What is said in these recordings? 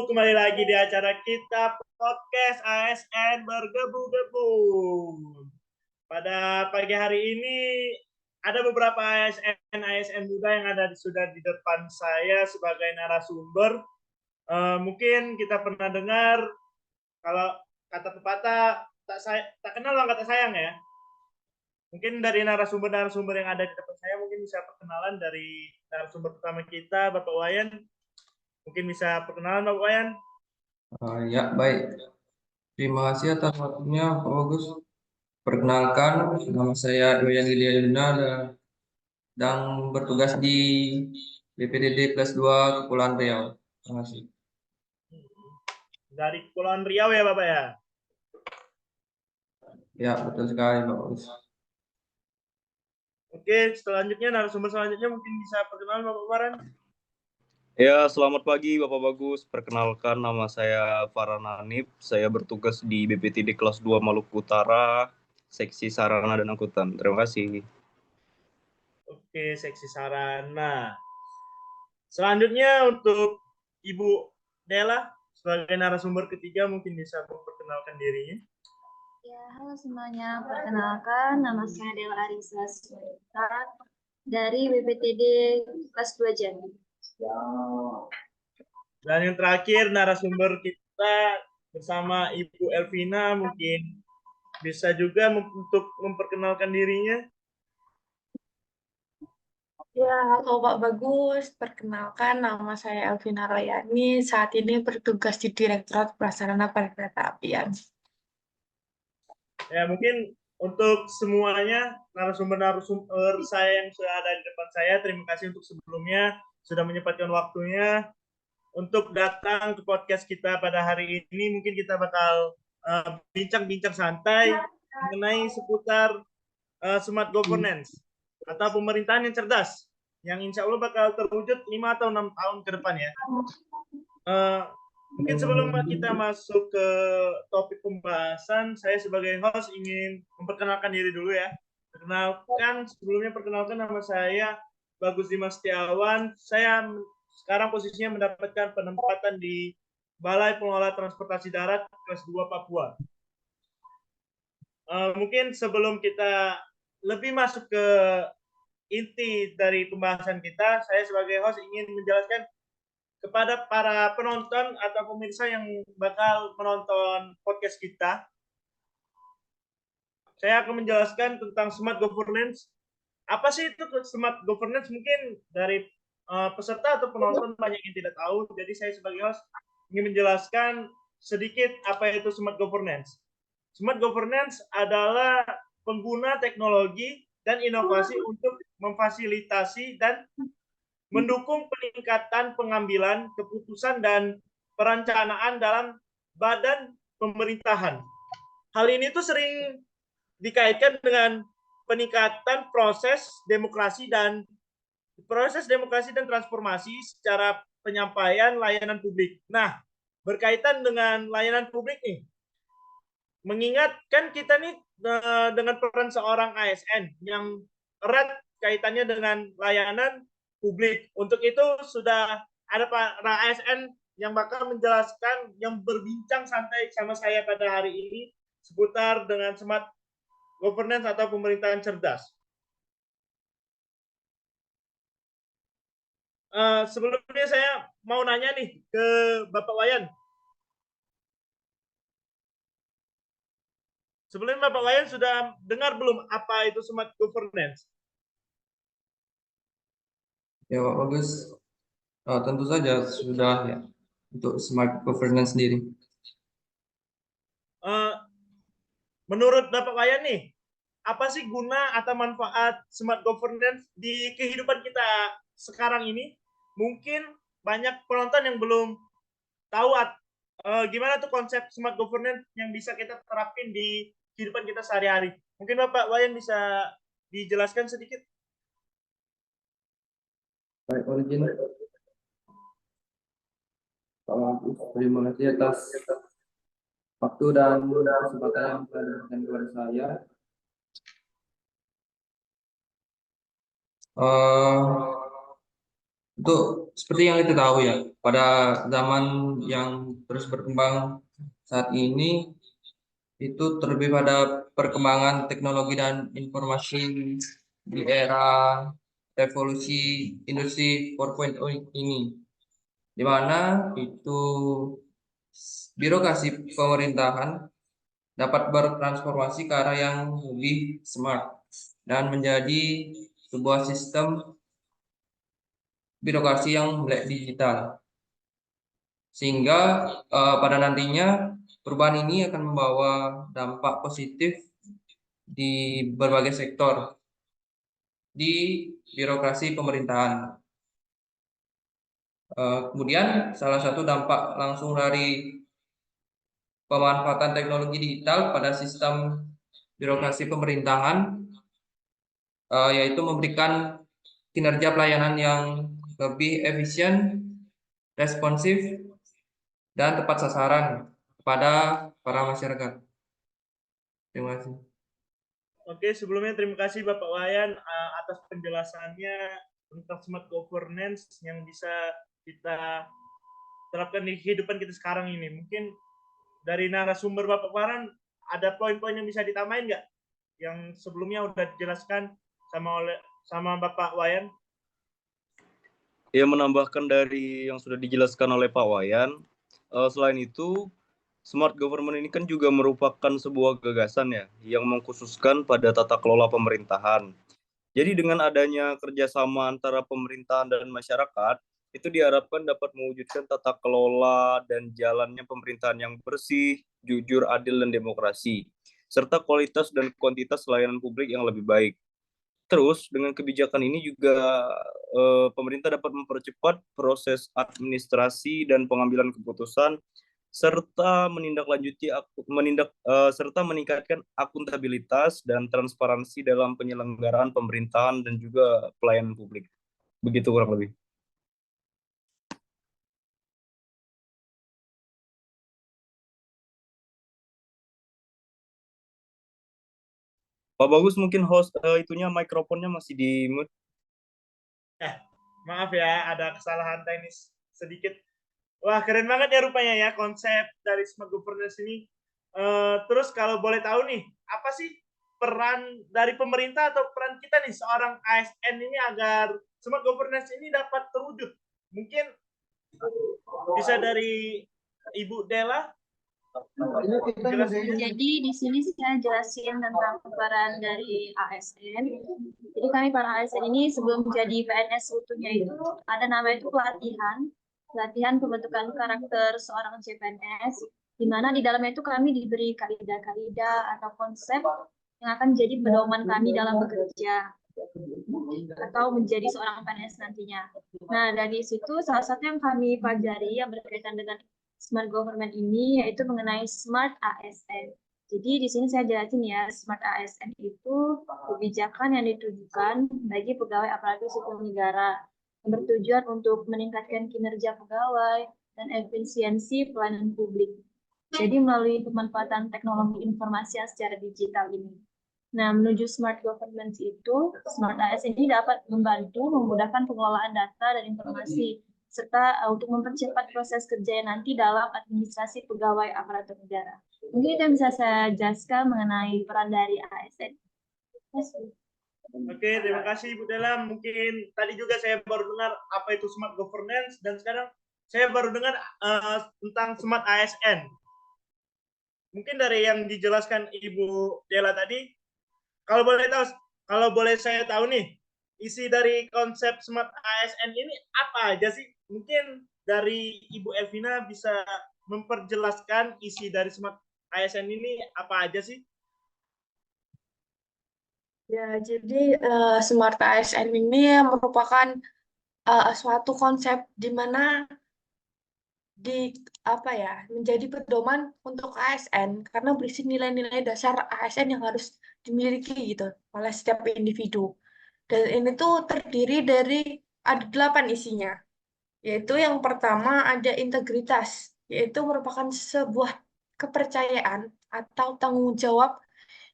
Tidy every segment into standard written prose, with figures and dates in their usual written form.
kembali lagi di acara kita podcast ASN bergebu-gebu. Pada pagi hari ini ada beberapa ASN muda yang sudah di depan saya sebagai narasumber. Mungkin kita pernah dengar kalau kata pepatah tak kenal maka tak sayang ya. Mungkin dari narasumber yang ada di depan saya mungkin bisa perkenalan dari narasumber pertama kita, Bapak Wayan. Mungkin bisa perkenalan Bapak Wayan. Ya, baik. Terima kasih atas waktunya, Pak Bagus. Perkenalkan, nama saya Iwayan Gilia Yuna dan bertugas di BPDD kelas 2 Kepulauan Riau. Terima kasih. Dari Kepulauan Riau ya Bapak ya? Ya, betul sekali, Pak Bagus. Oke, selanjutnya narasumber selanjutnya mungkin bisa perkenalan Bapak Baran. Ya, selamat pagi Bapak Bagus. Perkenalkan, nama saya Farhan Hanif. Saya bertugas di BPTD kelas 2 Maluku Utara, seksi sarana dan angkutan. Terima kasih. Oke, seksi sarana. Selanjutnya untuk Ibu Dela sebagai narasumber ketiga mungkin bisa memperkenalkan dirinya. Ya, halo semuanya. Perkenalkan, nama saya Dela Arisa Suwita dari BPTD kelas 2 Jambi. Dan yang terakhir narasumber kita bersama Ibu Elvina mungkin bisa juga untuk memperkenalkan dirinya. Ya, halo Pak Bagus. Perkenalkan, nama saya Elvina Royani. Saat ini bertugas di Direktorat Prasarana Perkeretaapian. Ya, mungkin untuk semuanya narasumber saya yang sudah ada di depan saya, terima kasih untuk sebelumnya sudah menyempatkan waktunya untuk datang ke podcast kita pada hari ini. Mungkin kita bakal bincang-bincang santai mengenai seputar smart governance atau pemerintahan yang cerdas, yang insya Allah bakal terwujud 5 atau 6 tahun ke depan ya. Mungkin sebelum kita masuk ke topik pembahasan, saya sebagai host ingin memperkenalkan diri dulu ya. Perkenalkan nama saya Bagus Dimas Setiawan. Saya sekarang posisinya mendapatkan penempatan di Balai Pengelola Transportasi Darat kelas 2 Papua. Mungkin sebelum kita lebih masuk ke inti dari pembahasan kita, saya sebagai host ingin menjelaskan kepada para penonton atau pemirsa yang bakal menonton podcast kita. Saya akan menjelaskan tentang smart governance. Apa sih itu smart governance? Mungkin dari peserta atau penonton banyak yang tidak tahu. Jadi saya sebagai host ingin menjelaskan sedikit apa itu smart governance. Smart governance adalah pengguna teknologi dan inovasi untuk memfasilitasi dan mendukung peningkatan pengambilan keputusan dan perencanaan dalam badan pemerintahan. Hal ini tuh sering dikaitkan dengan peningkatan proses demokrasi dan transformasi secara penyampaian layanan publik. Nah, berkaitan dengan layanan publik nih, mengingatkan kita nih dengan peran seorang ASN yang erat kaitannya dengan layanan publik. Untuk itu sudah ada para ASN yang bakal menjelaskan, yang berbincang santai sama saya pada hari ini seputar dengan smart governance atau pemerintahan cerdas. Sebelumnya saya mau nanya nih ke Bapak Wayan. Sebelumnya Bapak Wayan sudah dengar belum apa itu smart governance? Ya, Pak Bagus. Tentu saja sudah ya untuk smart governance sendiri. Menurut Bapak Wayan nih, apa sih guna atau manfaat smart governance di kehidupan kita sekarang ini? Mungkin banyak penonton yang belum tahu gimana tuh konsep smart governance yang bisa kita terapin di kehidupan kita sehari-hari. Mungkin Bapak Wayan bisa dijelaskan sedikit? Baik, origin. Terima kasih atas waktu dan kesempatan yang telah diberikan kepada saya. Untuk seperti yang kita tahu ya, pada zaman yang terus berkembang saat ini, itu terlebih pada perkembangan teknologi dan informasi di era revolusi industri 4.0 ini, di mana itu birokrasi pemerintahan dapat bertransformasi ke arah yang lebih smart dan menjadi sebuah sistem birokrasi yang melek digital. Sehingga pada nantinya perubahan ini akan membawa dampak positif di berbagai sektor di birokrasi pemerintahan. Kemudian salah satu dampak langsung dari pemanfaatan teknologi digital pada sistem birokrasi pemerintahan yaitu memberikan kinerja pelayanan yang lebih efisien, responsif, dan tepat sasaran kepada para masyarakat. Terima kasih. Oke, sebelumnya terima kasih Bapak Wayan atas penjelasannya tentang smart governance yang bisa kita terapkan di kehidupan kita sekarang ini. Mungkin dari narasumber Bapak Wayan ada poin-poin yang bisa ditambahin nggak? Yang sebelumnya udah dijelaskan sama Bapak Wayan. Ya, menambahkan dari yang sudah dijelaskan oleh Pak Wayan, selain itu, smart government ini kan juga merupakan sebuah gagasan ya, yang mengkhususkan pada tata kelola pemerintahan. Jadi dengan adanya kerjasama antara pemerintahan dan masyarakat, itu diharapkan dapat mewujudkan tata kelola dan jalannya pemerintahan yang bersih, jujur, adil, dan demokrasi, serta kualitas dan kuantitas layanan publik yang lebih baik. Terus dengan kebijakan ini juga pemerintah dapat mempercepat proses administrasi dan pengambilan keputusan serta serta meningkatkan akuntabilitas dan transparansi dalam penyelenggaraan pemerintahan dan juga pelayanan publik. Begitu kurang lebih. Pak Bagus, mungkin host itunya mikrofonnya masih di mute. Maaf ya, ada kesalahan teknis sedikit. Wah, keren banget ya rupanya ya konsep dari smart governance ini. Terus kalau boleh tahu nih, apa sih peran dari pemerintah atau peran kita nih seorang ASN ini agar smart governance ini dapat terwujud? Mungkin bisa dari Ibu Della. Jadi di sini saya jelasin tentang peran dari ASN. Jadi kami para ASN ini sebelum menjadi PNS utuhnya itu ada namanya itu pelatihan pembentukan karakter seorang CPNS, di mana di dalamnya itu kami diberi kaidah-kaidah atau konsep yang akan menjadi pedoman kami dalam bekerja atau menjadi seorang PNS nantinya. Nah, dari situ salah satu yang kami pelajari yang berkaitan dengan smart government ini yaitu mengenai smart ASN. Jadi di sini saya jelasin ya, smart ASN itu kebijakan yang ditujukan bagi pegawai aparatur sipil negara yang bertujuan untuk meningkatkan kinerja pegawai dan efisiensi pelayanan publik. Jadi melalui pemanfaatan teknologi informasi yang secara digital ini. Nah, menuju smart governance itu, smart ASN ini dapat membantu memudahkan pengelolaan data dan informasi serta untuk mempercepat proses kerja nanti dalam administrasi pegawai aparatur negara. Mungkin itu yang bisa saya jelaskan mengenai peran dari ASN. Oke, terima kasih Ibu Della. Mungkin tadi juga saya baru dengar apa itu smart governance dan sekarang saya baru dengar tentang smart ASN. Mungkin dari yang dijelaskan Ibu Della tadi, kalau boleh saya tahu nih, isi dari konsep smart ASN ini apa aja sih? Mungkin dari Ibu Elvina bisa memperjelaskan isi dari smart ASN ini apa aja sih? Ya, jadi smart ASN ini merupakan suatu konsep di mana menjadi pedoman untuk ASN karena berisi nilai-nilai dasar ASN yang harus dimiliki gitu oleh setiap individu. Dan ini tuh terdiri dari ada 8 isinya. Yaitu yang pertama ada integritas, yaitu merupakan sebuah kepercayaan atau tanggung jawab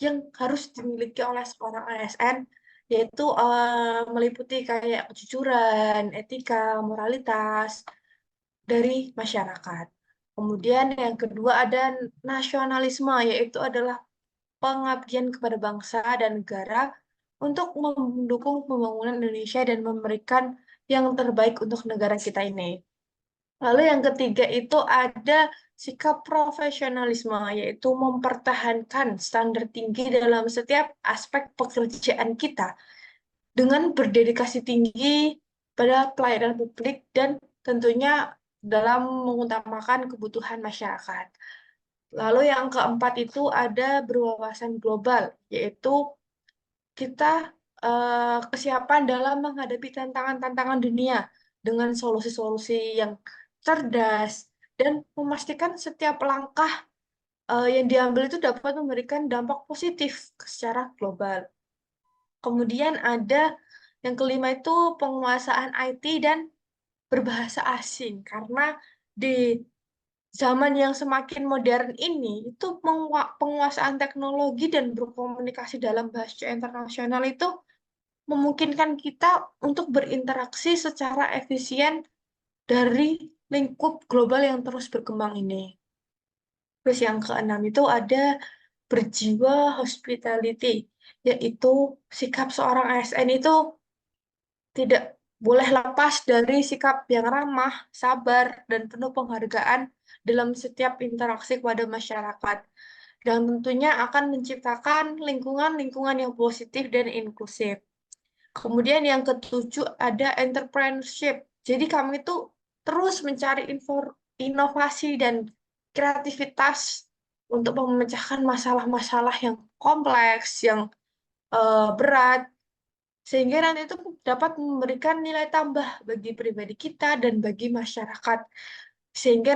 yang harus dimiliki oleh seorang ASN yaitu meliputi kayak kejujuran, etika, moralitas dari masyarakat. Kemudian yang kedua ada nasionalisme, yaitu adalah pengabdian kepada bangsa dan negara untuk mendukung pembangunan Indonesia dan memberikan yang terbaik untuk negara kita ini. Lalu yang ketiga itu ada sikap profesionalisme, yaitu mempertahankan standar tinggi dalam setiap aspek pekerjaan kita dengan berdedikasi tinggi pada pelayanan publik dan tentunya dalam mengutamakan kebutuhan masyarakat. Lalu yang keempat itu ada berwawasan global, yaitu kita kesiapan dalam menghadapi tantangan-tantangan dunia dengan solusi-solusi yang cerdas dan memastikan setiap langkah yang diambil itu dapat memberikan dampak positif secara global. Kemudian ada yang kelima itu penguasaan IT dan berbahasa asing, karena di zaman yang semakin modern ini, itu penguasaan teknologi dan berkomunikasi dalam bahasa internasional itu memungkinkan kita untuk berinteraksi secara efisien dari lingkup global yang terus berkembang ini. Terus yang keenam itu ada berjiwa hospitality, yaitu sikap seorang ASN itu tidak boleh lepas dari sikap yang ramah, sabar, dan penuh penghargaan dalam setiap interaksi kepada masyarakat. Dan tentunya akan menciptakan lingkungan-lingkungan yang positif dan inklusif. Kemudian yang ketujuh ada entrepreneurship. Jadi kami itu terus mencari inovasi dan kreativitas untuk memecahkan masalah-masalah yang kompleks, yang berat, sehingga nanti itu dapat memberikan nilai tambah bagi pribadi kita dan bagi masyarakat, sehingga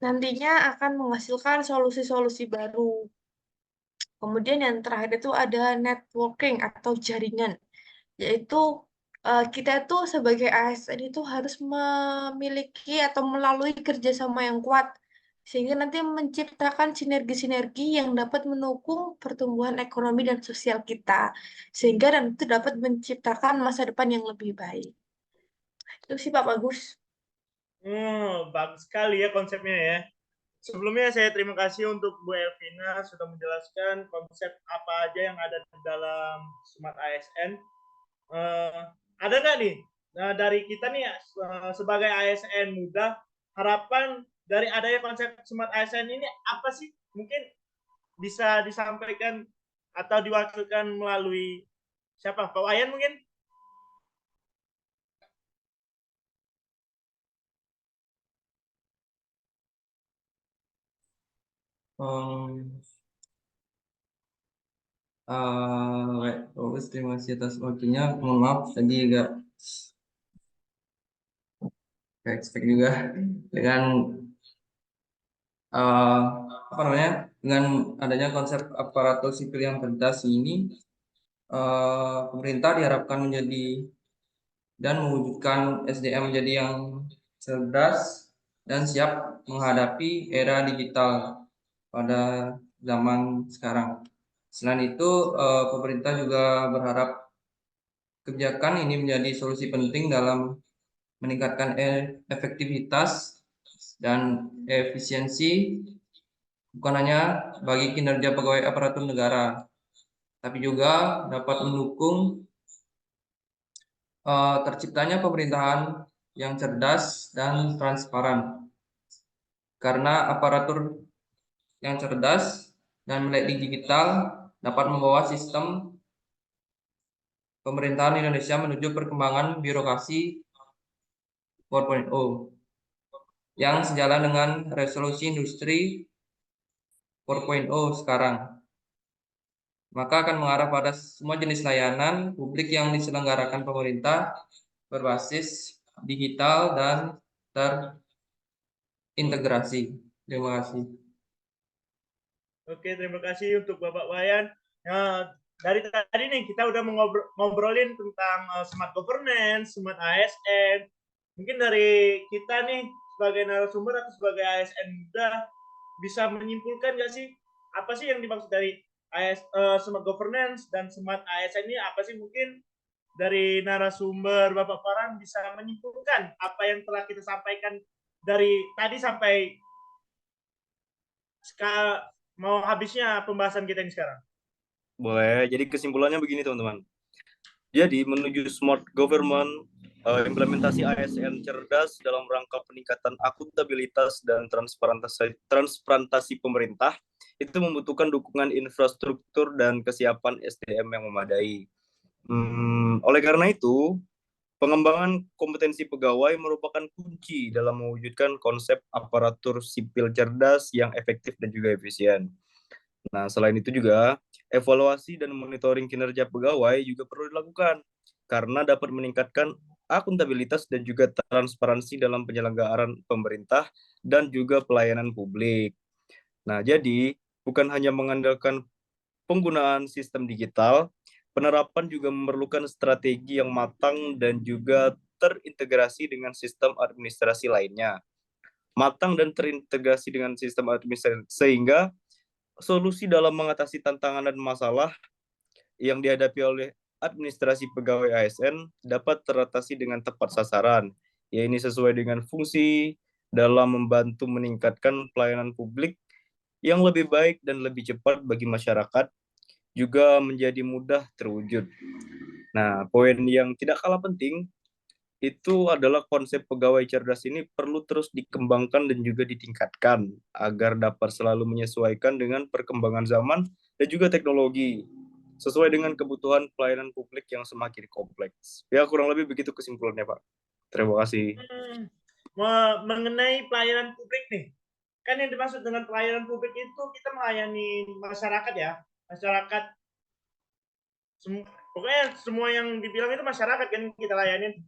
nantinya akan menghasilkan solusi-solusi baru. Kemudian yang terakhir itu ada networking atau jaringan, yaitu kita itu sebagai ASN itu harus memiliki atau melalui kerjasama yang kuat, sehingga nanti menciptakan sinergi-sinergi yang dapat mendukung pertumbuhan ekonomi dan sosial kita, sehingga dan itu dapat menciptakan masa depan yang lebih baik. Itu sih Pak Bagus. Bagus sekali ya konsepnya ya. Sebelumnya saya terima kasih untuk Bu Elvina sudah menjelaskan konsep apa aja yang ada di dalam Smart ASN. Ada nggak nih dari kita nih sebagai ASN muda, harapan dari adanya konsep Smart ASN ini apa sih? Mungkin bisa disampaikan atau diwakilkan melalui siapa? Pak Wayan mungkin? Baik, bagus, terima kasih atas waktunya. Mohon maaf tadi agak expect juga dengan apa namanya, dengan adanya konsep aparatur sipil yang cerdas ini, pemerintah diharapkan menjadi dan mewujudkan SDM menjadi yang cerdas dan siap menghadapi era digital pada zaman sekarang. Selain itu, pemerintah juga berharap kebijakan ini menjadi solusi penting dalam meningkatkan efektivitas dan efisiensi bukan hanya bagi kinerja pegawai aparatur negara, tapi juga dapat mendukung terciptanya pemerintahan yang cerdas dan transparan. Karena aparatur yang cerdas dan melek digital dapat membawa sistem pemerintahan Indonesia menuju perkembangan birokrasi 4.0 yang sejalan dengan revolusi industri 4.0 sekarang. Maka akan mengarah pada semua jenis layanan publik yang diselenggarakan pemerintah berbasis digital dan terintegrasi. Terima kasih. Oke, terima kasih untuk Bapak Wayan. Dari tadi nih kita udah ngobrolin tentang smart governance, smart ASN. Mungkin dari kita nih sebagai narasumber atau sebagai ASN muda bisa menyimpulkan nggak sih apa sih yang dimaksud dari smart governance dan smart ASN ini apa sih? Mungkin dari narasumber Bapak Farhan bisa menyimpulkan apa yang telah kita sampaikan dari tadi sampai mau habisnya pembahasan kita ini sekarang. Boleh. Jadi kesimpulannya begini teman-teman. Jadi menuju smart government, implementasi ASN cerdas dalam rangka peningkatan akuntabilitas dan transparansi pemerintah itu membutuhkan dukungan infrastruktur dan kesiapan SDM yang memadai. Oleh karena itu, pengembangan kompetensi pegawai merupakan kunci dalam mewujudkan konsep aparatur sipil cerdas yang efektif dan juga efisien. Nah, selain itu juga, evaluasi dan monitoring kinerja pegawai juga perlu dilakukan karena dapat meningkatkan akuntabilitas dan juga transparansi dalam penyelenggaraan pemerintah dan juga pelayanan publik. Nah, jadi bukan hanya mengandalkan penggunaan sistem digital, penerapan juga memerlukan strategi yang matang dan juga terintegrasi dengan sistem administrasi lainnya. Matang dan terintegrasi dengan sistem administrasi sehingga solusi dalam mengatasi tantangan dan masalah yang dihadapi oleh administrasi pegawai ASN dapat teratasi dengan tepat sasaran, yaitu sesuai dengan fungsi dalam membantu meningkatkan pelayanan publik yang lebih baik dan lebih cepat bagi masyarakat, juga menjadi mudah terwujud. Nah, poin yang tidak kalah penting itu adalah konsep pegawai cerdas ini perlu terus dikembangkan dan juga ditingkatkan agar dapat selalu menyesuaikan dengan perkembangan zaman dan juga teknologi sesuai dengan kebutuhan pelayanan publik yang semakin kompleks. Ya, kurang lebih begitu kesimpulannya, Pak. Terima kasih. Mengenai pelayanan publik nih, kan yang dimaksud dengan pelayanan publik itu kita melayani masyarakat ya, masyarakat. Pokoknya semua yang dibilang itu masyarakat kan kita layanin.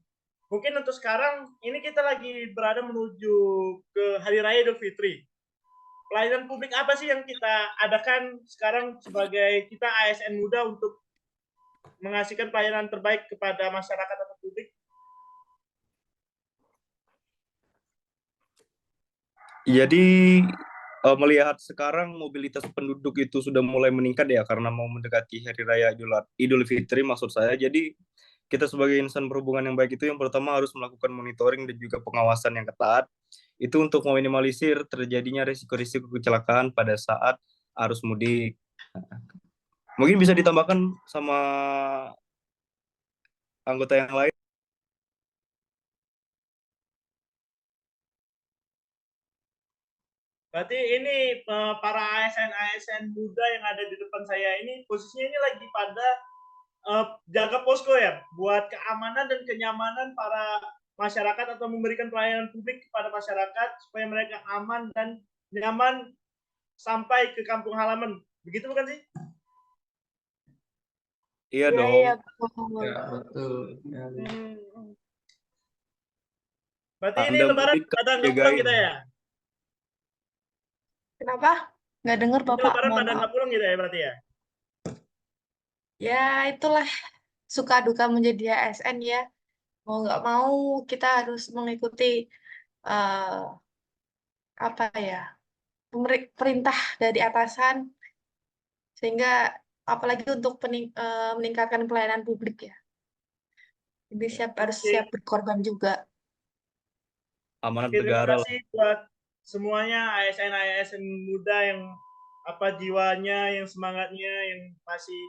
Mungkin untuk sekarang ini kita lagi berada menuju ke Hari Raya Idul Fitri. Pelayanan publik apa sih yang kita adakan sekarang sebagai kita ASN muda untuk mengasihkan pelayanan terbaik kepada masyarakat atau publik? Jadi melihat sekarang mobilitas penduduk itu sudah mulai meningkat ya karena mau mendekati Hari Raya Idul Fitri maksud saya. Jadi kita sebagai insan perhubungan yang baik itu yang pertama harus melakukan monitoring dan juga pengawasan yang ketat. Itu untuk meminimalisir terjadinya risiko-risiko kecelakaan pada saat arus mudik. Mungkin bisa ditambahkan sama anggota yang lain. Berarti ini para ASN muda yang ada di depan saya ini posisinya ini lagi pada jaga posko ya, buat keamanan dan kenyamanan para masyarakat atau memberikan pelayanan publik kepada masyarakat supaya mereka aman dan nyaman sampai ke kampung halaman. Begitu bukan sih? Iya Iya, dong. iya, betul. Ya, betul. Ya, Berarti ini Anda lebaran mudik pada nggak pulang jagain. kita ya? Kenapa? Nggak dengar Ini Bapak, lebaran mohon pada maaf. nggak pulang kita ya berarti ya? Ya, itulah suka duka menjadi ASN ya. Mau nggak mau kita harus mengikuti eh, apa ya perintah dari atasan sehingga apalagi untuk meningkatkan pelayanan publik ya. Jadi harus siap Oke. berkorban juga. Amanat Terima negara lah. kasih buat semuanya ASN muda yang apa jiwanya, yang semangatnya, yang masih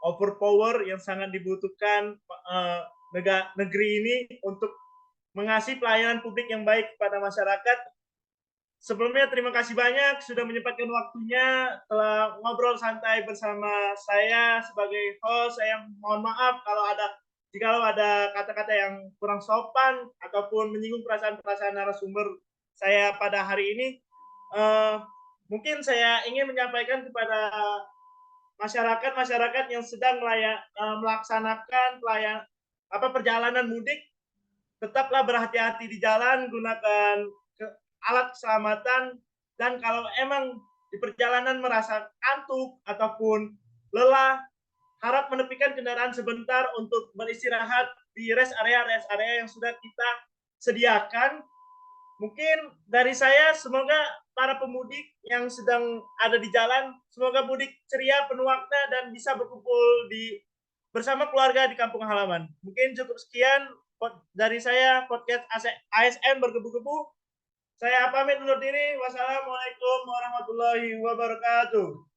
overpower, yang sangat dibutuhkan negeri ini untuk mengasih pelayanan publik yang baik kepada masyarakat. Sebelumnya terima kasih banyak sudah menyempatkan waktunya telah ngobrol santai bersama saya sebagai host. Saya mohon maaf kalau ada kata-kata yang kurang sopan ataupun menyinggung perasaan-perasaan narasumber saya pada hari ini. Mungkin saya ingin menyampaikan kepada masyarakat yang sedang melaksanakan perjalanan mudik, tetaplah berhati-hati di jalan, gunakan alat keselamatan, dan kalau emang di perjalanan merasa kantuk ataupun lelah, harap menepikan kendaraan sebentar untuk beristirahat di rest area yang sudah kita sediakan. Mungkin dari saya, semoga para pemudik yang sedang ada di jalan, semoga mudik ceria, penuh makna, dan bisa berkumpul bersama keluarga di kampung halaman. Mungkin cukup sekian dari saya, podcast ASN Bergebu-Gebu. Saya pamit undur diri. Wassalamualaikum warahmatullahi wabarakatuh.